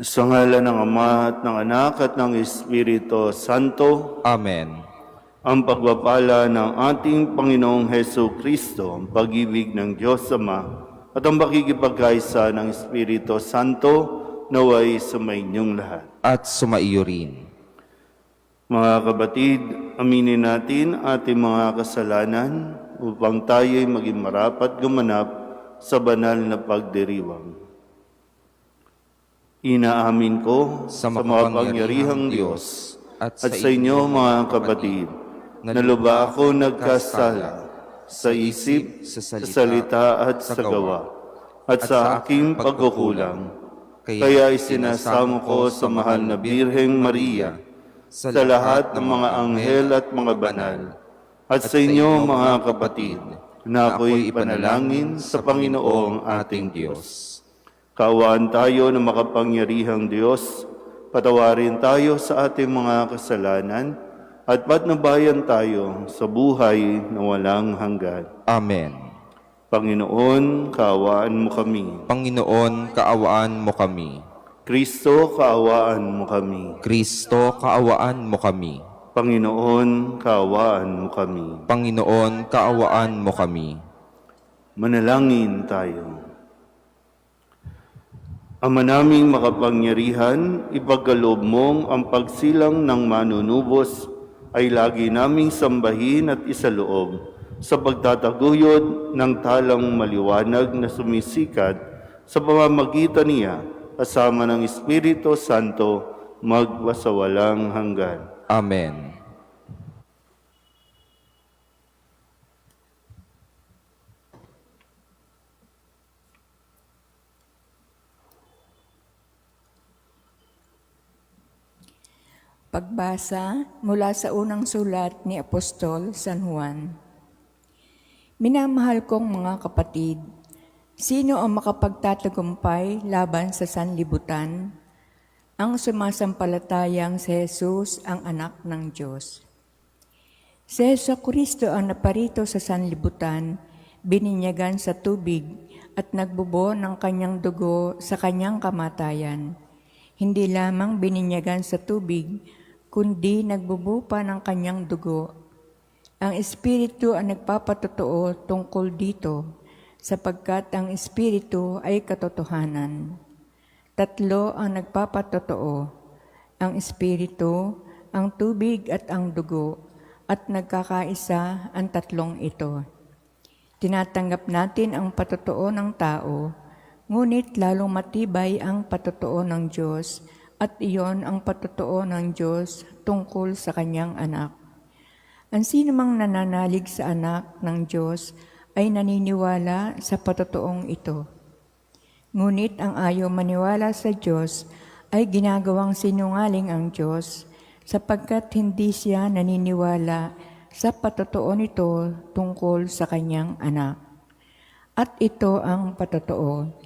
Sa ngalan ng Ama at ng Anak at ng Espiritu Santo, Amen. ang pagpapala ng ating Panginoong Heso Kristo, ang pag-ibig ng Diyos Ama, at ang pakikipagkaisa ng Espiritu Santo, naway sumainyong lahat. At sumaiyo rin. Mga kapatid, aminin natin ating mga kasalanan upang tayo'y maging marapat gumanap sa banal na pagdiriwang. Inaamin ko sa makapangyarihang Diyos at sa inyo mga kapatid, na lubha ako nagkasala sa isip, sa salita at sa gawa, at sa aking pagkukulang. Kaya isinasamo ko sa mahal na Birheng Maria, sa lahat ng mga anghel at mga banal, at sa inyo mga kapatid, na ako'y ipanalangin sa Panginoong ating Diyos. Kaawaan tayo ng makapangyarihang Diyos, patawarin tayo sa ating mga kasalanan, at patnubayan tayo sa buhay na walang hanggan. Amen. Panginoon, kaawaan mo kami. Panginoon, kaawaan mo kami. Kristo, kaawaan mo kami. Kristo, kaawaan mo kami. Panginoon, kaawaan mo kami. Panginoon, kaawaan mo kami. Manalangin tayo. Ama naming makapangyarihan, ipagkaloob mong ang pagsilang ng manunubos ay lagi naming sambahin at isaloob sa pagtataguyod ng talang maliwanag na sumisikat sa pamamagitan niya kasama ng Espiritu Santo magwasawalang hanggan. Amen. Pagbasa mula sa unang sulat ni Apostol San Juan. Minamahal kong mga kapatid, sino ang makapagtatagumpay laban sa sanlibutan? Ang sumasampalatayang si Jesus ang anak ng Diyos. Si Jesucristo ang naparito sa sanlibutan, bininyagan sa tubig at nagbubo ng kanyang dugo sa kanyang kamatayan. Hindi lamang bininyagan sa tubig, kundi nagbubo pa ng kanyang dugo. Ang Espiritu ang nagpapatotoo tungkol dito, sapagkat ang Espiritu ay katotohanan. Tatlo ang nagpapatotoo, ang Espiritu, ang tubig at ang dugo, at nagkakaisa ang tatlong ito. Tinatanggap natin ang patotoo ng tao, ngunit lalong matibay ang patotoo ng Diyos, at iyon ang patotoo ng Diyos tungkol sa kanyang anak. Ang sinumang nananalig sa anak ng Diyos ay naniniwala sa patotoong ito. Ngunit ang ayaw maniwala sa Diyos ay ginagawang sinungaling ang Diyos, sapagkat hindi siya naniniwala sa patotoo nito tungkol sa kanyang anak. At ito ang patotoo.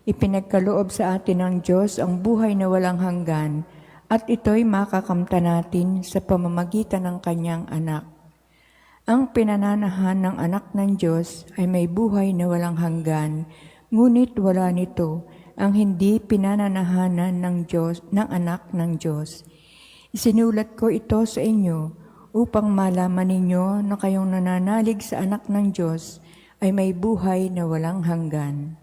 Ipinagkaloob sa atin ng Diyos ang buhay na walang hanggan, at ito'y makakamta natin sa pamamagitan ng kanyang anak. Ang pinananahan ng anak ng Diyos ay may buhay na walang hanggan, ngunit wala nito ang hindi pinananahanan ng anak ng Diyos. Isinulat ko ito sa inyo upang malaman ninyo na kayong nananalig sa anak ng Diyos ay may buhay na walang hanggan.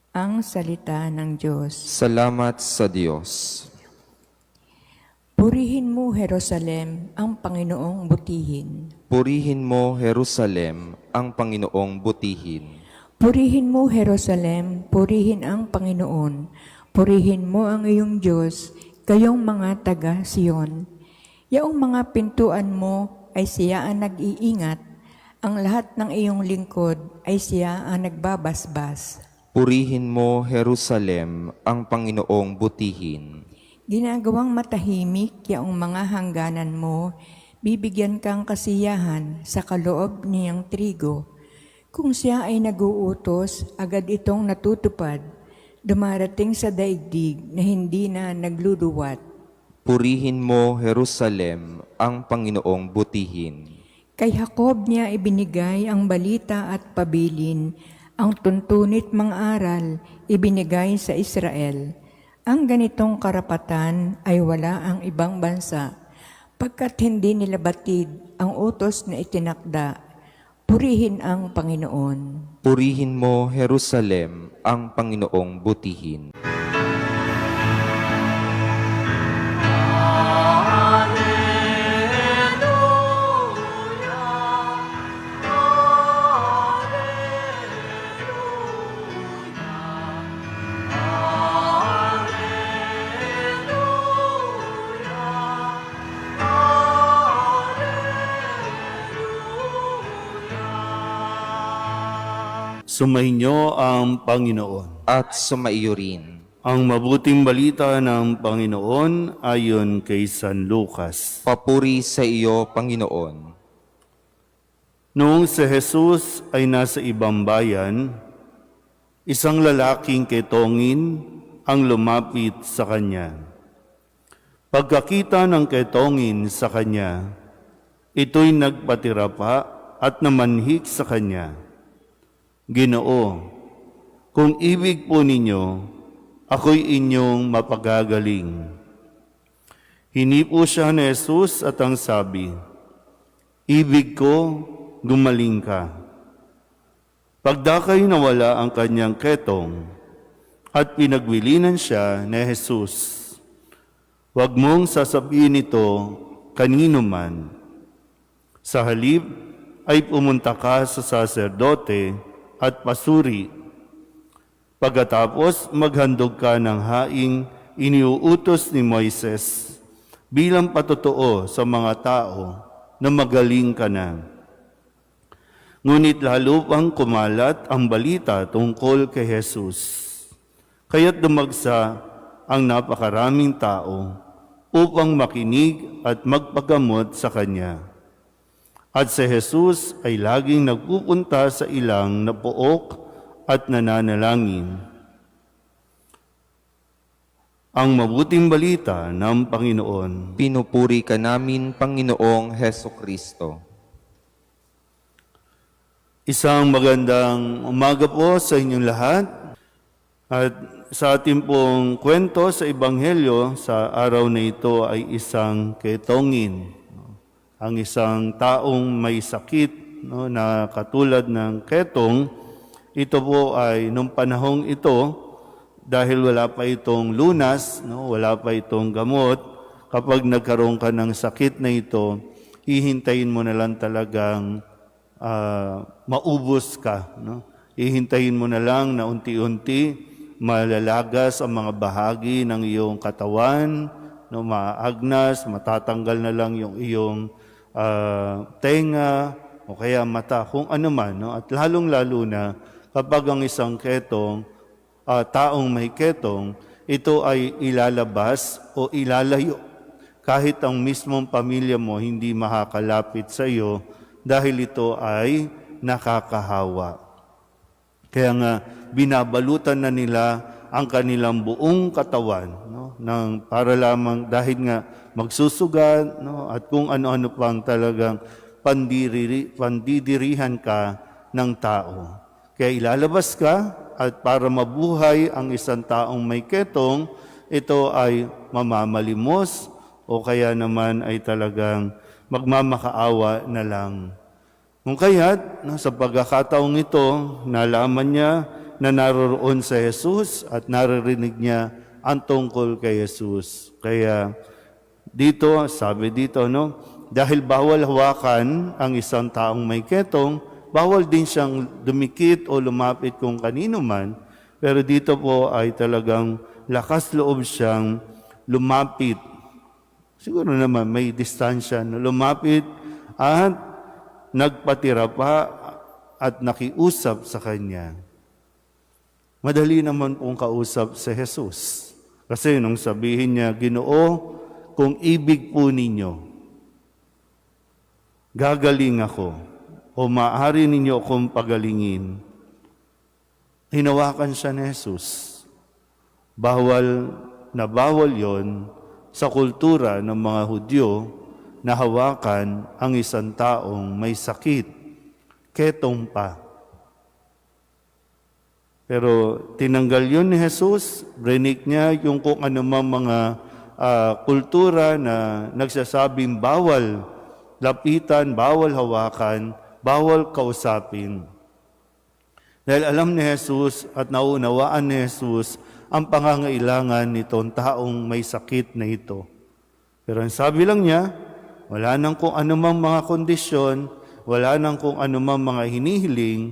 Ang salita ng Diyos. Salamat sa Diyos. Purihin mo, Jerusalem, ang Panginoong butihin. Purihin mo, Jerusalem, ang Panginoong butihin. Purihin mo, Jerusalem, purihin ang Panginoon. Purihin mo ang iyong Diyos, kayong mga taga-Siyon. Yaong mga pintuan mo ay siya ang nag-iingat, ang lahat ng iyong lingkod ay siya ang nagbabasbas. Purihin mo, Jerusalem, ang Panginoong butihin. Ginagawang matahimik yaong mga hangganan mo, bibigyan kang kasiyahan sa kaloob niyang trigo. Kung siya ay naguutos, agad itong natutupad, dumarating sa daigdig na hindi na nagluluwat. Purihin mo, Jerusalem, ang Panginoong butihin. Kay Jacob niya ibinigay ang balita at pabilin, Ang tuntunit mga aral ibinigay sa Israel. Ang ganitong karapatan ay wala ang ibang bansa, pagkat hindi nila batid ang utos na itinakda. Purihin ang Panginoon. Purihin mo, Jerusalem, ang Panginoong butihin. Sumainyo ang Panginoon. At sumaiyo rin. Ang mabuting balita ng Panginoon ayon kay San Lucas. Papuri sa iyo, Panginoon. Noong si Jesus ay nasa ibang bayan, isang lalaking ketongin ang lumapit sa kanya. Pagkakita ng ketongin sa kanya, ito'y nagpatira pa at namanhik sa kanya. Ginoo, kung ibig po ninyo, ako'y inyong mapagagaling. Hinipo siya ni Jesus at ang sabi, ibig ko, gumaling ka. Pagdakay nawala ang kanyang ketong at pinagwilinan siya ni Jesus. Huwag mong sasabihin ito kanino man. Sa halip ay pumunta ka sa saserdote at pasuri. Pagkatapos maghandog ka ng haing iniuutos ni Moises bilang patotoo sa mga tao na magaling ka na. Ngunit lalo pang kumalat ang balita tungkol kay Jesus. Kaya't dumagsa ang napakaraming tao upang makinig at magpagamot sa kanya. At si Jesus ay laging nagpupunta sa ilang na pook at nananalangin. Ang mabuting balita ng Panginoon. Pinupuri ka namin, Panginoong Heso Kristo. Isang magandang umaga po sa inyong lahat. At sa ating pong kwento sa Ebanghelyo sa araw na ito ay isang ketongin. Ang isang taong may sakit na katulad ng ketong, ito po ay nung panahong ito, dahil wala pa itong lunas, wala pa itong gamot, kapag nagkaroon ka ng sakit na ito, hihintayin mo na lang talagang maubos ka. Hihintayin mo na lang na unti-unti malalagas ang mga bahagi ng iyong katawan, maagnas, matatanggal na lang yung iyong tenga o kaya mata, kung ano man. At lalong-lalo na kapag ang isang ketong, taong may ketong, ito ay ilalabas o ilalayo. Kahit ang mismong pamilya mo hindi makakalapit sa iyo dahil ito ay nakakahawa. Kaya nga, binabalutan na nila ang kanilang buong katawan, para lamang dahil nga magsusugat, at kung ano-ano pang talagang pandidirihan ka ng tao. Kaya ilalabas ka at para mabuhay ang isang taong may ketong, ito ay mamamalimos o kaya naman ay talagang magmamakaawa na lang. Kung kaya't, sa pagkakataong ito, nalaman niya na naroroon sa Jesus at naririnig niya ang tungkol kay Jesus. Kaya dito, sabi dito, dahil bawal hawakan ang isang taong may ketong, bawal din siyang dumikit o lumapit kung kanino man, pero dito po ay talagang lakas loob siyang lumapit. Siguro naman may distansya na lumapit at nagpatira pa at nakiusap sa kanya. Madali naman pong kausap si Jesus. Kasi nung sabihin niya, Ginoo, kung ibig po ninyo, gagaling ako o maaari ninyo akong pagalingin. Hinawakan siya ni Jesus. Bawal na bawal yon sa kultura ng mga Hudyo na hawakan ang isang taong may sakit, ketong pa. Pero tinanggal yun ni Jesus, brinik niya yung kung anumang mga kultura na nagsasabing bawal lapitan, bawal hawakan, bawal kausapin. Dahil alam ni Jesus at naunawaan ni Jesus ang pangangailangan nitong taong may sakit na ito. Pero ang sabi lang niya, wala nang kung anumang mga kondisyon, wala nang kung anumang mga hinihiling,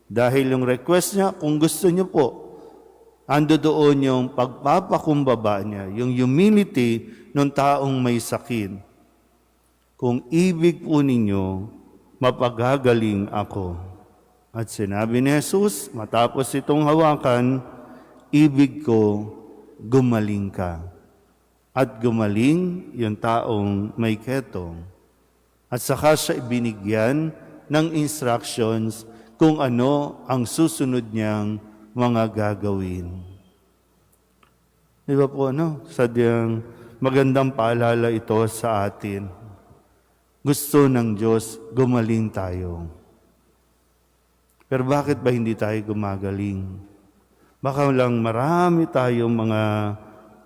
dahil yung request niya, kung gusto niyo po, ando doon yung pagpapakumbaba niya, yung humility ng taong may sakit. Kung ibig po ninyo, mapagagaling ako. At sinabi ni Jesus, matapos itong hawakan, ibig ko, gumaling ka. At gumaling yung taong may ketong. At saka siya ibinigyan ng instructions kung ano ang susunod niyang mga gagawin. Di ba po, sadyang magandang paalala ito sa atin. Gusto ng Diyos, gumaling tayo. Pero bakit ba hindi tayo gumagaling? Baka lang marami tayong mga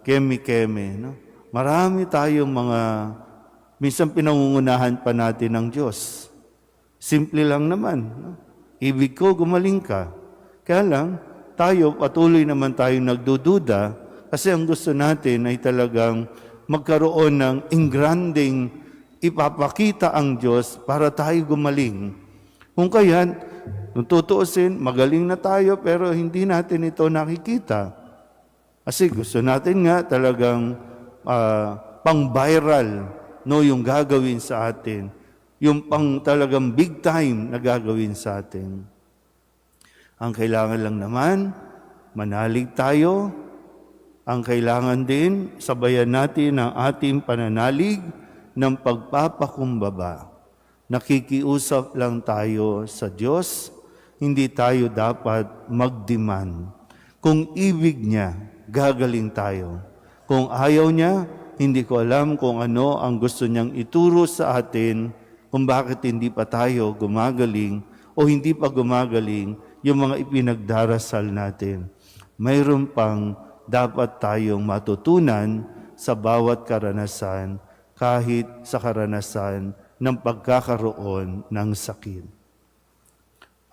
keme-keme, Marami tayong mga, minsan pinangungunahan pa natin ng Diyos. Simple lang naman, Ibig ko, gumaling ka. Kaya lang, tayo, patuloy naman tayong nagdududa kasi ang gusto natin ay talagang magkaroon ng ingranding ipapakita ang Diyos para tayo gumaling. Kung kaya, kung tutuusin, magaling na tayo pero hindi natin ito nakikita. Kasi gusto natin nga talagang pang-viral yung gagawin sa atin. Yung pang talagang big time na gagawin sa atin. Ang kailangan lang naman, manalig tayo. Ang kailangan din, sabayan natin ang ating pananalig ng pagpapakumbaba. Nakikiusap lang tayo sa Diyos, hindi tayo dapat magdemand. Kung ibig niya, gagaling tayo. Kung ayaw niya, hindi ko alam kung ano ang gusto niyang ituro sa atin, kung bakit hindi pa tayo gumagaling o hindi pa gumagaling yung mga ipinagdarasal natin. Mayroon pang dapat tayong matutunan sa bawat karanasan, kahit sa karanasan ng pagkakaroon ng sakit.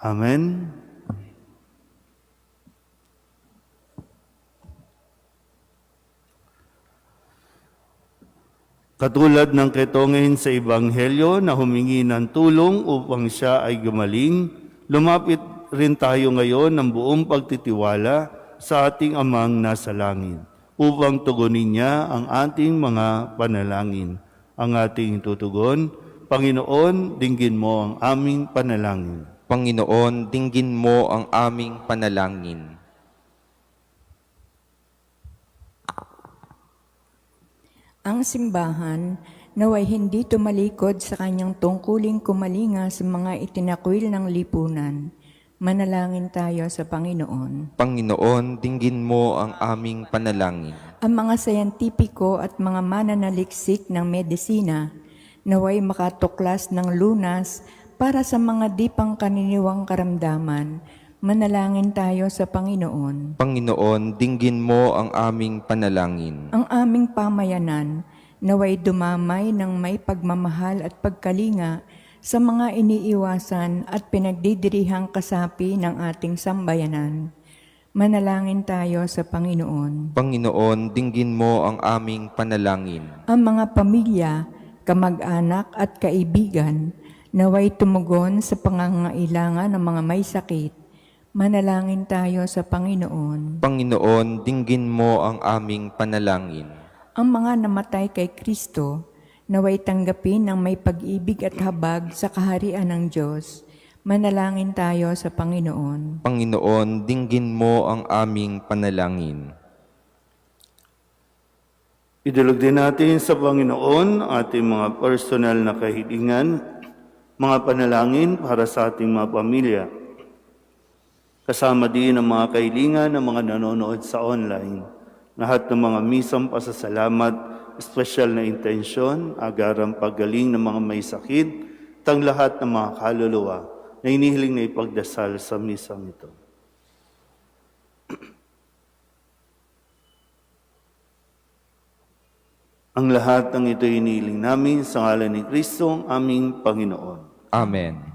Amen. Katulad ng ketongin sa Ebanghelyo na humingi ng tulong upang siya ay gumaling, lumapit rin tayo ngayon ng buong pagtitiwala sa ating Amang nasa langit, upang tugunin niya ang ating mga panalangin. Ang ating tutugon, Panginoon, dinggin mo ang aming panalangin. Panginoon, dinggin mo ang aming panalangin. Ang simbahan naway hindi tumalikod sa kanyang tungkuling kumalinga sa mga itinakwil ng lipunan. Manalangin tayo sa Panginoon. Panginoon, dinggin mo ang aming panalangin. Ang mga sayantipiko at mga mananaliksik ng medisina naway makatuklas ng lunas para sa mga di pang kaniniwang karamdaman. Manalangin tayo sa Panginoon. Panginoon, dinggin mo ang aming panalangin. Ang aming pamayanan naway dumamay ng may pagmamahal at pagkalinga sa mga iniiwasan at pinagdidirihang kasapi ng ating sambayanan. Manalangin tayo sa Panginoon. Panginoon, dinggin mo ang aming panalangin. Ang mga pamilya, kamag-anak at kaibigan naway tumugon sa pangangailangan ng mga may sakit. Manalangin tayo sa Panginoon. Panginoon, dinggin mo ang aming panalangin. Ang mga namatay kay Kristo, naway tanggapin ng may pag-ibig at habag sa kaharian ng Diyos. Manalangin tayo sa Panginoon. Panginoon, dinggin mo ang aming panalangin. Idulog din natin sa Panginoon ang ating mga personal na kahilingan, mga panalangin para sa ating mga pamilya. Kasama din ang mga kahilingan ng mga nanonood sa online. Lahat ng mga misang pasasalamat, espesyal na intensyon, agarang paggaling ng mga may sakit, tang lahat ng mga kaluluwa na inihiling na ipagdasal sa misang ito. Ang lahat ng ito iniling namin sa ngalan ni Kristo, ang aming Panginoon. Amen.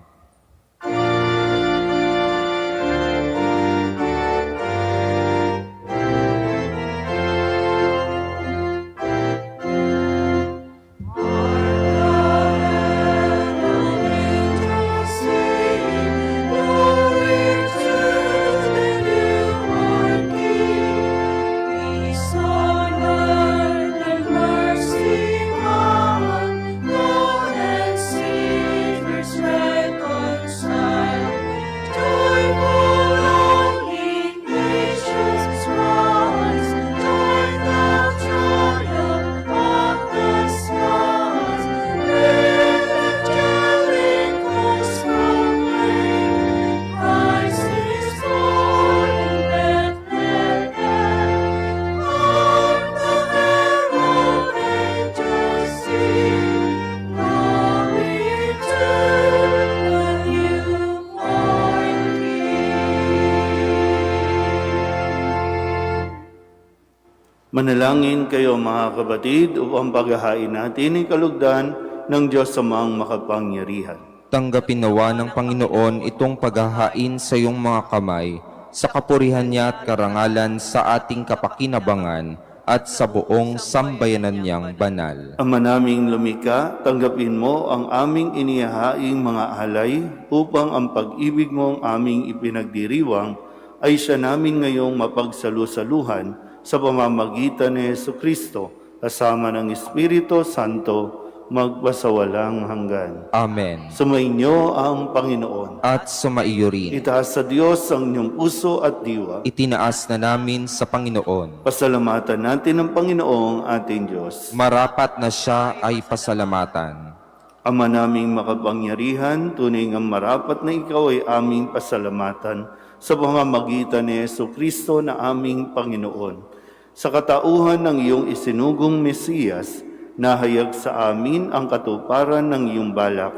Manalangin kayo mga kapatid upang paghahain natin ang kalugdan ng Diyos Amang makapangyarihan. Tanggapin nawa ng Panginoon itong paghahain sa iyong mga kamay, sa kapurihan niya at karangalan sa ating kapakinabangan at sa buong sambayanan niyang banal. Ama naming lumika, tanggapin mo ang aming inihahaing mga alay upang ang pag-ibig mong aming ipinagdiriwang ay siya namin ngayong mapagsalusaluhan sa pamamagitan ni Jesucristo, kasama ng Espiritu Santo, magpasawalang hanggan. Amen. Sumainyo ang Panginoon. At sumaiyo rin. Itaas sa Diyos ang inyong puso at diwa. Itinaas na namin sa Panginoon. Pasalamatan natin ang Panginoong ating Diyos. Marapat na siya ay pasalamatan. Ama naming makapangyarihan, tunay ngang marapat na ikaw ay aming pasalamatan sa pamamagitan ni Jesucristo na aming Panginoon. Sa katauhan ng iyong isinugong Mesiyas, nahayag sa amin ang katuparan ng iyong balak.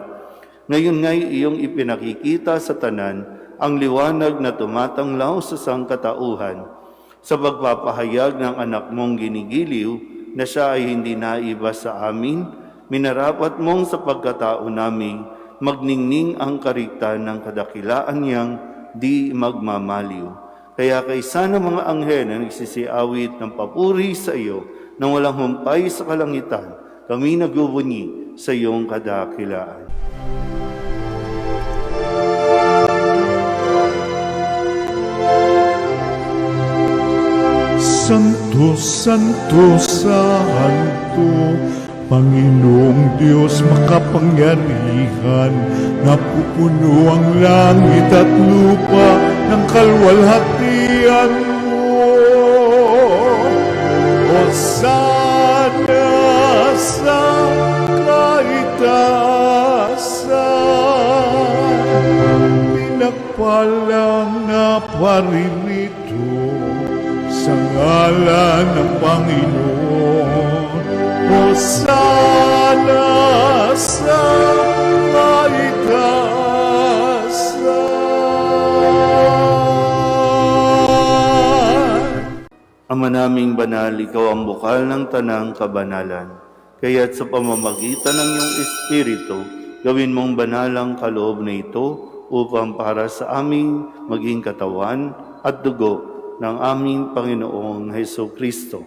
Ngayon nga'y iyong ipinakikita sa tanan ang liwanag na tumatanglaw sa sangkatauhan. Sa pagpapahayag ng anak mong ginigiliw na siya ay hindi naiba sa amin, minarapat mong sa pagkatao namin magningning ang kariktan ng kadakilaan niyang di magmamaliw. Kaya kaysa ng mga anghel na nagsisiawit ng papuri sa iyo nang walang humpay sa kalangitan, kami nagbubunyi sa iyong kadakilaan. Santo, Santo, Santo, Panginoong Diyos makapangyarihan, napupuno ang langit at lupa ng kalwalhatian mo. Hosana sa kaitaasan, pinagpalang na paririto sa ngalan ng Panginoon. Hosana sa kaitaasan. Ama naming banal, ikaw ang bukal ng tanang kabanalan. Kaya't sa pamamagitan ng iyong Espiritu, gawin mong banal ang kaloob na ito upang para sa aming maging katawan at dugo ng aming Panginoong Jesucristo.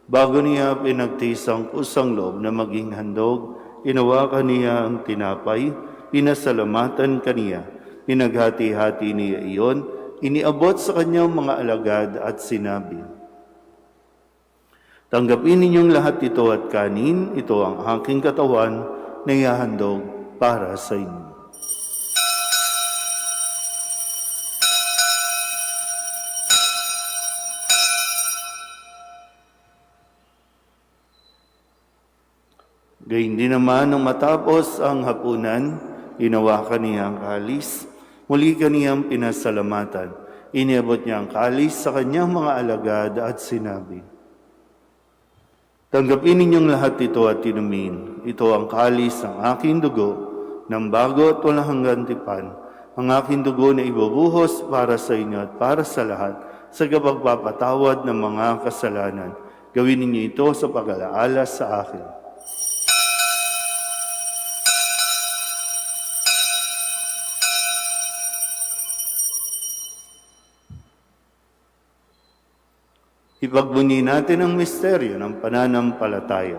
Bago niya pinagtiis ang kusang loob na maging handog, inawakan niya ang tinapay, pinasalamatan kaniya, pinaghati-hati niya iyon, iniabot sa kanyang mga alagad at sinabi, "Tanggapin ninyong lahat ito at kanin, ito ang aking katawan na ihahandog para sa inyo." Gayun din naman nang matapos ang hapunan, inawakan niya ang kalis, muli kaniyang pinasalamatan. Iniabot niya ang kalis sa kanyang mga alagad at sinabi, "Tanggapin ninyong lahat ito at inumin. Ito ang kalis ng aking dugo, ng bago at walang hanggang tipan. Ang aking dugo na ibubuhos para sa inyo at para sa lahat, sa kapagpapatawad ng mga kasalanan. Gawin ninyo ito sa pag-alaala sa akin. Ipagbunyi natin ang misteryo ng pananampalataya.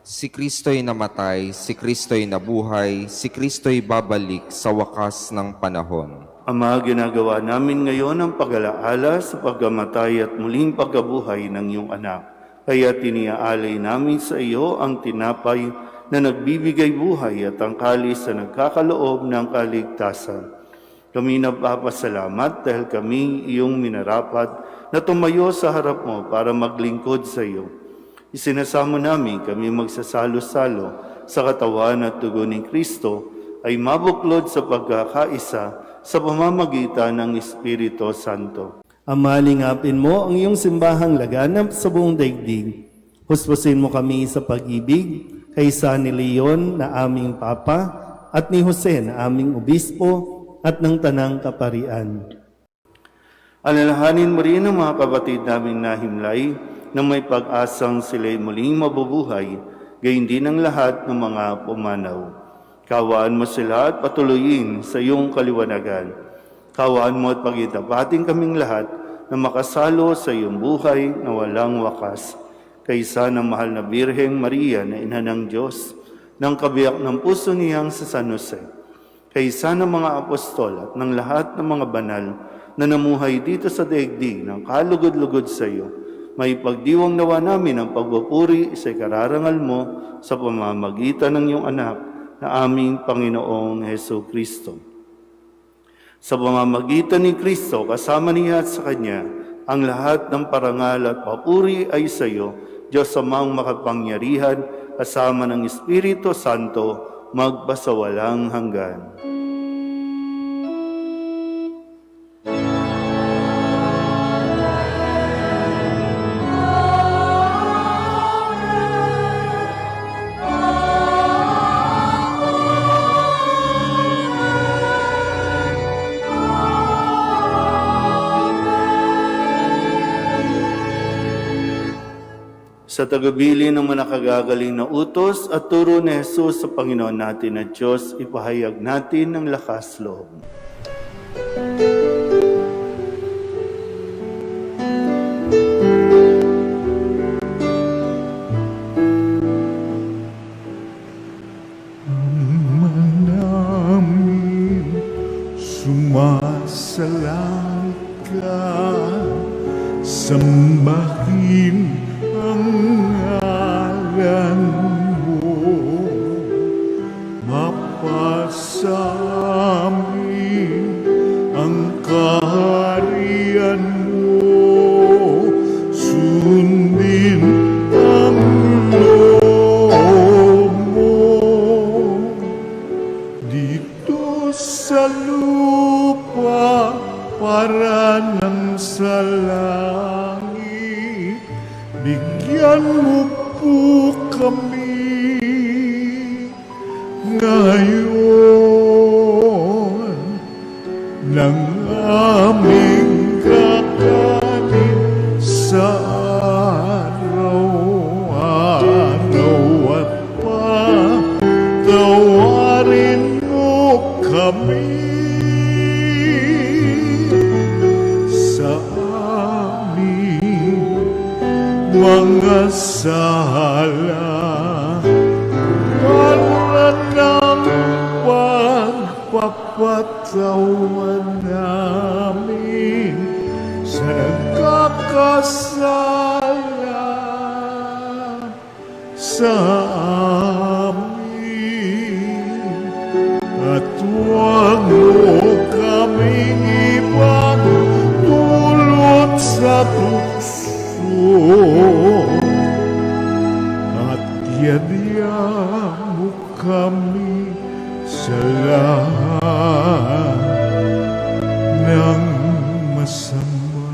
Si Kristo'y namatay, si Kristo'y nabuhay, si Kristo'y babalik sa wakas ng panahon. Ama, ginagawa namin ngayon ang pag-alaala sa pagkamatay at muling pagkabuhay ng iyong anak. Kaya tiniaalay namin sa iyo ang tinapay na nagbibigay buhay at ang kalis na nagkakaloob ng kaligtasan. Kami nagpapasalamat dahil kami iyong minarapat na tumayo sa harap mo para maglingkod sa iyo. Isinasamo namin kami magsasalo-salo sa katawan at dugo ni Kristo ay mabuklod sa pagkakaisa sa pamamagitan ng Espiritu Santo. Ama, lingapin mo ang iyong simbahang laganap sa buong daigdig. Huspusin mo kami sa pag-ibig kay San Leon na aming Papa at ni Jose na aming Obispo at ng Tanang Kaparian. Alalahanin mo rin ang mga kapatid naming nahimlay na may pag-asang sila'y muling mabubuhay, gayon din ang lahat ng mga pumanaw. Kawaan mo sila at patuloyin sa iyong kaliwanagan. Kawaan mo at pagitapatin kaming lahat na makasalo sa iyong buhay na walang wakas. Kaysa ng mahal na Birheng Maria na Ina ng Diyos, ng kabiyak ng puso niyang sa San Jose, kaysa ng mga apostol at ng lahat ng mga banal na namuhay dito sa daigdig ng kalugod-lugod sa iyo, may pagdiwang nawa namin ang pagpupuri sa ikararangal mo sa pamamagitan ng iyong anak na aming Panginoong Heso Kristo. Sa pamamagitan ni Kristo, kasama niya at sa Kanya, ang lahat ng parangal at papuri ay sa iyo, Diyos Amang makapangyarihan, kasama ng Espiritu Santo, magpasawalang hanggan. Sa tagabili ng mga nakagagaling na utos at turo ni Jesus sa Panginoon natin at Diyos, ipahayag natin ng lakas loob. namin sumasalang ka, sambahin ang ngalan mo, mapasa amin ang kaharian mo, sundin ang loob mo dito sa lupa para nang sa langit. Bigyan mo po kami ngayon ng aming kakanin sa araw-araw at patawarin mo kami sa aming mga sala para ng pagpapatawan namin sa nagkakasala sa amin, at huwag mo kaming ipagdulot sa tukso, at yadya mo kami sa lahat ng masama.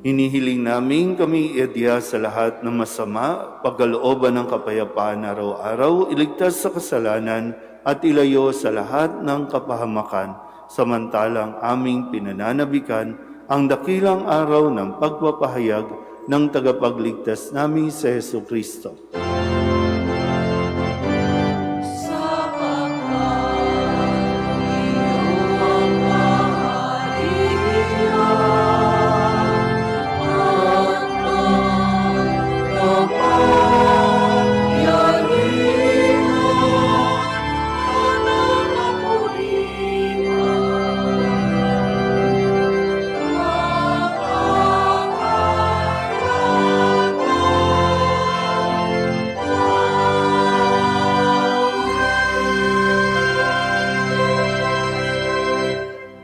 Hinihiling namin kami iadya sa lahat ng masama, pagkalooban ng kapayapaan araw-araw, iligtas sa kasalanan at ilayo sa lahat ng kapahamakan, samantalang aming pinananabikan ang dakilang araw ng pagpapahayag ng tagapagligtas namin si Hesu Kristo.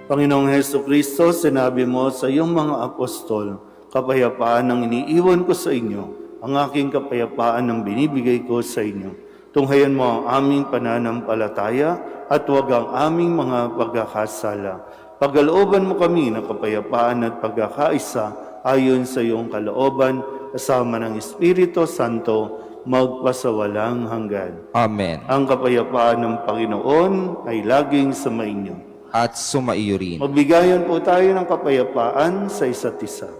Panginoong Heso Kristo, sinabi mo sa iyong mga apostol, kapayapaan ang iniiwan ko sa inyo, ang aking kapayapaan ang binibigay ko sa inyo. Tunghayan mo ang aming pananampalataya at huwag ang aming mga pagkakasala. Pagkalooban mo kami ng kapayapaan at pagkakaisa ayon sa iyong kalooban, kasama ng Espiritu Santo, magpasawalang hanggan. Amen. Ang kapayapaan ng Panginoon ay laging sumainyo. At sumaiyo rin. Magbigayan po tayo ng kapayapaan sa isa't isa.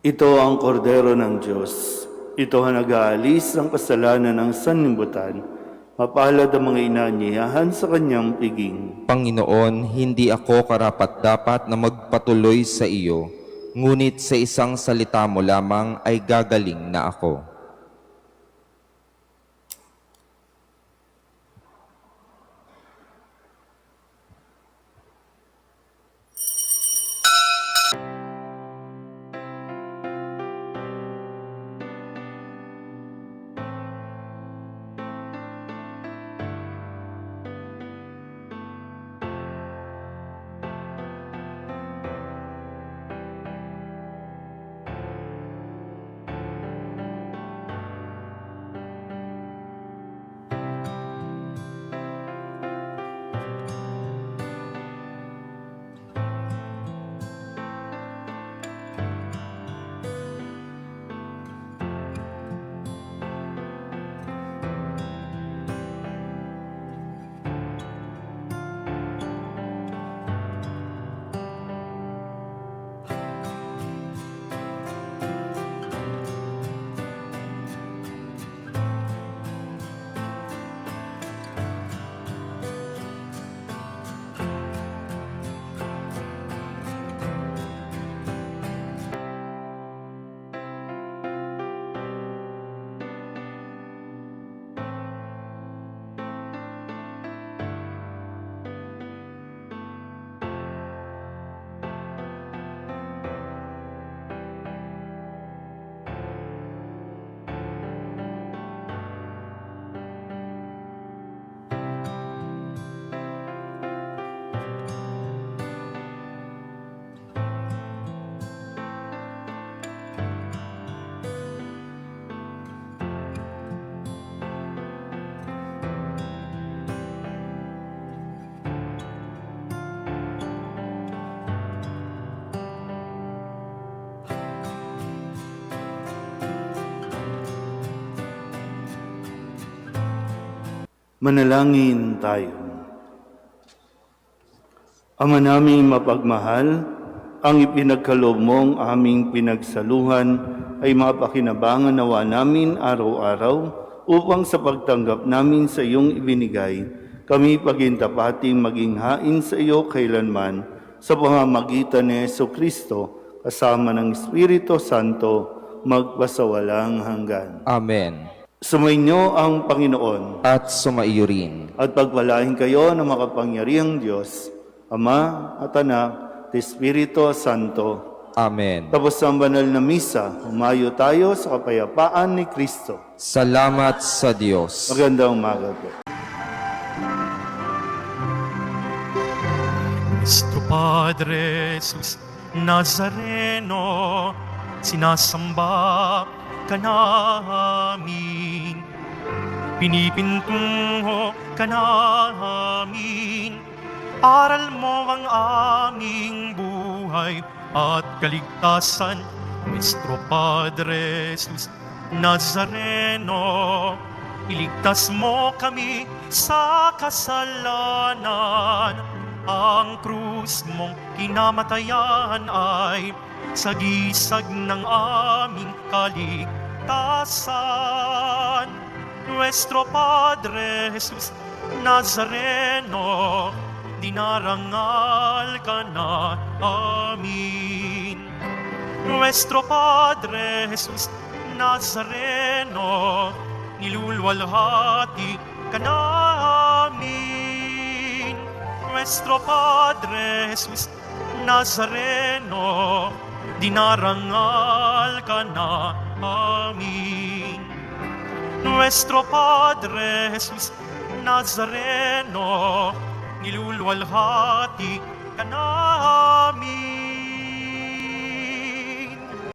Ito ang kordero ng Diyos. Ito ang nag-aalis ng kasalanan ng sanlibutan. Mapalad ang mga inaanyayahan sa kanyang piging. Panginoon, hindi ako karapat-dapat na magpatuloy sa iyo, ngunit sa isang salita mo lamang ay gagaling na ako. Manalangin tayo. Ama naming mapagmahal, ang ipinagkaloob mong aming pinagsaluhan ay mapakinabangan nawa namin araw-araw upang sa pagtanggap namin sa iyong ibinigay, kami pagintapating maging hain sa iyo kailanman sa pamamagitan ni Jesucristo kasama ng Espiritu Santo magpasawalang hanggan. Amen. Sumainyo ang Panginoon At sumaiyo rin. at pagpalain kayo ng makapangyarihang Diyos, Ama at Anak at Espiritu Santo. Amen. Tapos ang banal na misa, humayo tayo sa kapayapaan ni Kristo. Salamat sa Diyos. Magandang umaga po. Nuestro Padre Jesus Nazareno, sinasamba ka namin, pinipintungo ka namin, aral mo ang aming buhay at kaligtasan. Nuestro Padre Jesus Nazareno, iligtas mo kami sa kasalanan. Ang krus mong kinamatayan ay sagisag ng aming kaligtasan. Nuestro Padre Jesus Nazareno, dinarangal ka na amin. Nuestro Padre Jesus Nazareno, nilulwalhati ka namin. Nuestro Padre Jesus Nazareno, dinarangal ka na amin. Nuestro Padre Jesus Nazareno, nilulwalhati ka namin.